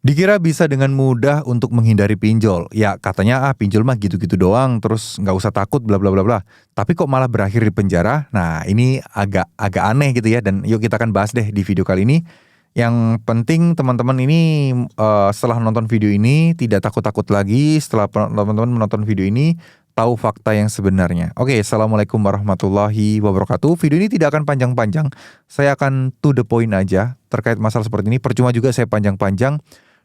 Dikira bisa dengan mudah untuk menghindari pinjol. Ya katanya pinjol mah gitu-gitu doang, terus nggak usah takut bla bla bla bla. Tapi kok malah berakhir di penjara? Nah ini agak agak aneh gitu ya, dan yuk kita akan bahas deh di video kali ini. Yang penting teman-teman ini, setelah nonton video ini tidak takut-takut lagi, setelah teman-teman menonton video ini, tahu fakta yang sebenarnya. Oke, assalamualaikum warahmatullahi wabarakatuh. Video ini tidak akan panjang-panjang, saya akan to the point aja terkait masalah seperti ini. Percuma juga saya panjang-panjang,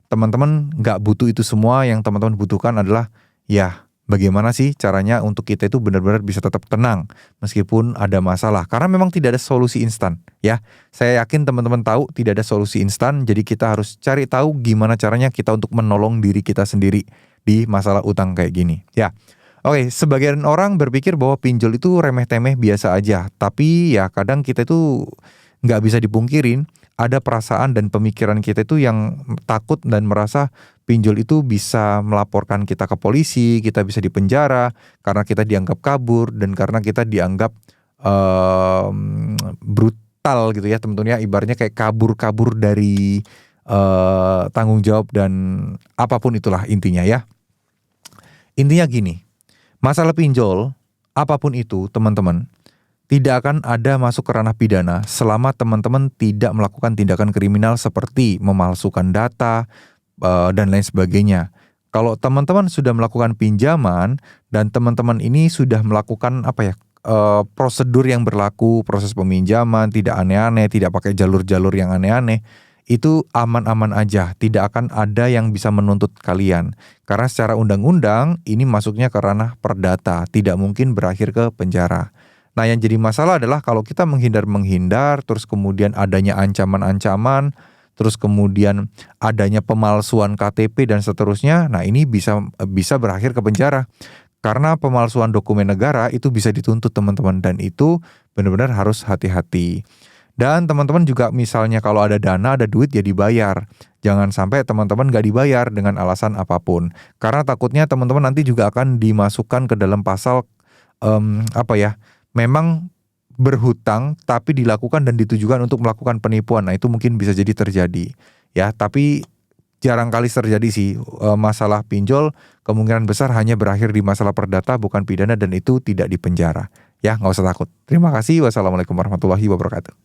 teman-teman nggak butuh itu semua. Yang teman-teman butuhkan adalah, ya bagaimana sih caranya untuk kita itu benar-benar bisa tetap tenang meskipun ada masalah. Karena memang tidak ada solusi instan ya. Saya yakin teman-teman tahu tidak ada solusi instan, jadi kita harus cari tahu gimana caranya kita untuk menolong diri kita sendiri di masalah utang kayak gini ya. Oke, sebagian orang berpikir bahwa pinjol itu remeh-temeh biasa aja, tapi ya kadang kita itu nggak bisa dipungkirin, ada perasaan dan pemikiran kita itu yang takut dan merasa pinjol itu bisa melaporkan kita ke polisi, kita bisa dipenjara karena kita dianggap kabur dan karena kita dianggap brutal gitu ya teman-teman ya, ibaratnya kayak kabur-kabur dari tanggung jawab dan apapun itulah intinya ya. Intinya gini, masalah pinjol apapun itu teman-teman, tidak akan ada masuk ke ranah pidana selama teman-teman tidak melakukan tindakan kriminal seperti memalsukan data dan lain sebagainya. Kalau teman-teman sudah melakukan pinjaman dan teman-teman ini sudah melakukan prosedur yang berlaku, proses peminjaman tidak aneh-aneh, tidak pakai jalur-jalur yang aneh-aneh, itu aman-aman aja, tidak akan ada yang bisa menuntut kalian. Karena secara undang-undang ini masuknya ke ranah perdata, tidak mungkin berakhir ke penjara. Nah yang jadi masalah adalah kalau kita menghindar-menghindar, terus kemudian adanya ancaman-ancaman, terus kemudian adanya pemalsuan KTP dan seterusnya, nah ini bisa berakhir ke penjara. Karena pemalsuan dokumen negara itu bisa dituntut teman-teman, dan itu benar-benar harus hati-hati. Dan teman-teman juga misalnya kalau ada dana, ada duit ya dibayar. Jangan sampai teman-teman gak dibayar dengan alasan apapun. Karena takutnya teman-teman nanti juga akan dimasukkan ke dalam pasal memang berhutang tapi dilakukan dan ditujukan untuk melakukan penipuan. Nah itu mungkin bisa jadi terjadi ya, tapi jarang kali terjadi sih. Masalah pinjol kemungkinan besar hanya berakhir di masalah perdata bukan pidana, dan itu tidak dipenjara ya, nggak usah takut. Terima kasih. Wassalamualaikum warahmatullahi wabarakatuh.